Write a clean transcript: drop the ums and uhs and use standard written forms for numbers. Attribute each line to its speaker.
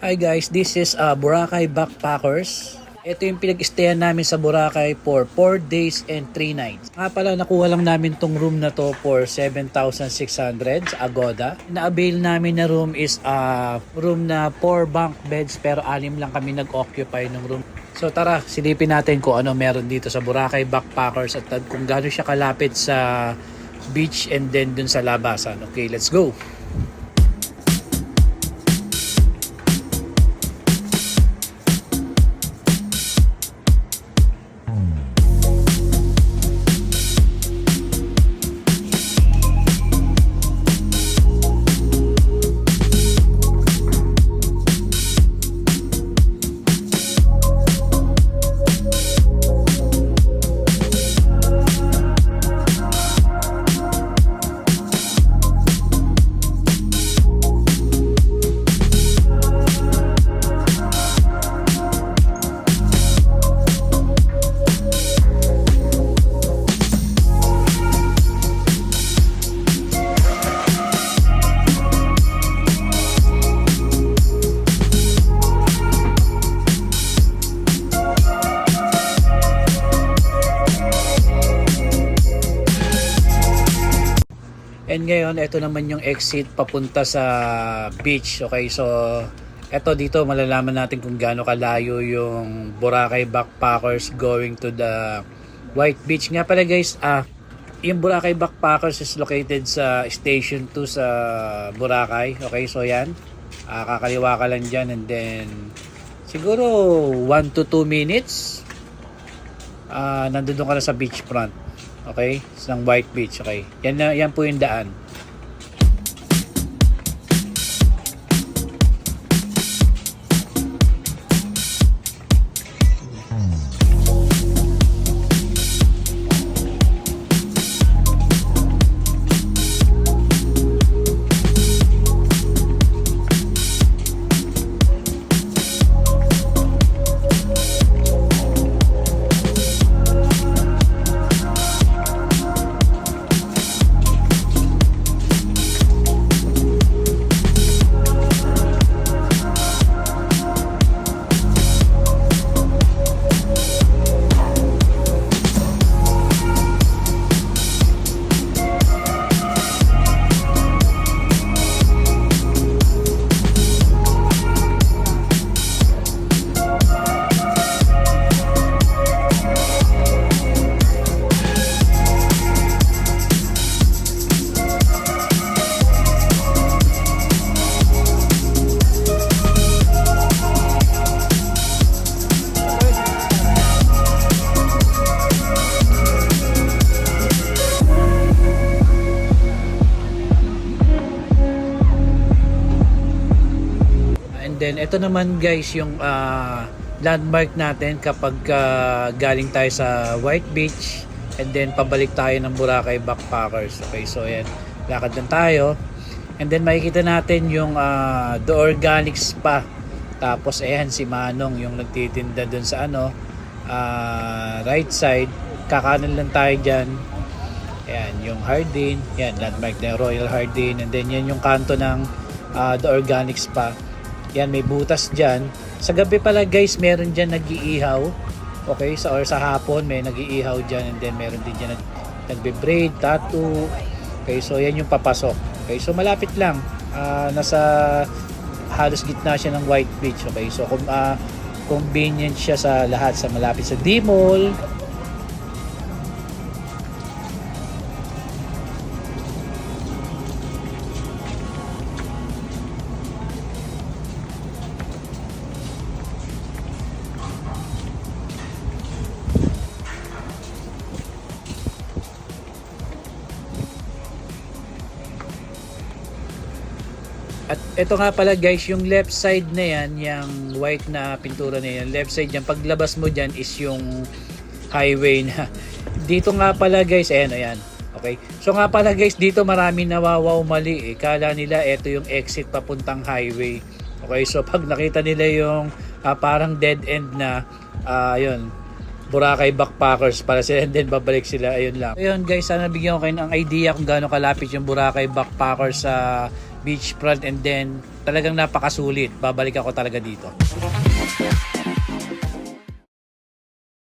Speaker 1: Hi guys, this is Boracay Backpackers. Ito yung pinag-stayan namin sa Boracay for 4 days and 3 nights. Nga pala, nakuha lang namin tong room na to for 7,600 sa Agoda. Na-avail namin na room is room na 4 bunk beds pero 6 lang kami nag-occupy ng room. So tara, silipin natin kung ano meron dito sa Boracay Backpackers at kung gaano siya kalapit sa beach and then dun sa labasan. Okay, let's go! And ngayon, ito naman yung exit papunta sa beach. Okay, so ito dito malalaman natin kung gaano kalayo yung Boracay Backpackers going to the White Beach. Nga pala guys, yung Boracay Backpackers is located sa Station 2 sa Boracay. Okay, so yan. Kakaliwa ka lang dyan and then siguro 1 to 2 minutes nandun ka na sa beachfront. Okay, sa White Beach. Okay, yan po yung daan. Then ito naman guys yung landmark natin kapag galing tayo sa White Beach and then pabalik tayo ng Boracay Backpackers. Okay, so yan, lakad lang tayo and then makikita natin yung The Organic Spa. Tapos ayan si Manong yung nagtitinda dun sa right side. Kakanan lang tayo dyan. Ayan yung Hardin, yan landmark na Royal Hardin and then yan yung kanto ng The Organic Spa. Yan, may butas dyan. Sa gabi pala guys, meron dyan nag-iihaw. Okay, or sa hapon may nag-iihaw dyan and then meron din dyan nagbe-braid, tattoo. Okay, so yan yung papasok. Okay, so malapit lang. Nasa halos gitna siya ng White Beach. Okay, so convenient siya sa lahat. Sa malapit sa D-Mall. At ito nga pala guys, yung left side na yan, yung white na pintura na yan, left side yan, paglabas mo dyan is yung highway na. Dito nga pala guys, ayan. Okay, so nga pala guys, dito marami nawawaw mali. Kala nila ito yung exit papuntang highway. Okay, so pag nakita nila yung parang dead end na, yun, Boracay Backpackers para sila and then babalik sila, ayun lang. Ayun guys, sana bigyan ko kayo ng idea kung gaano kalapit yung Boracay Backpackers sa beachfront, and then talagang napakasulit. Babalik ako talaga dito.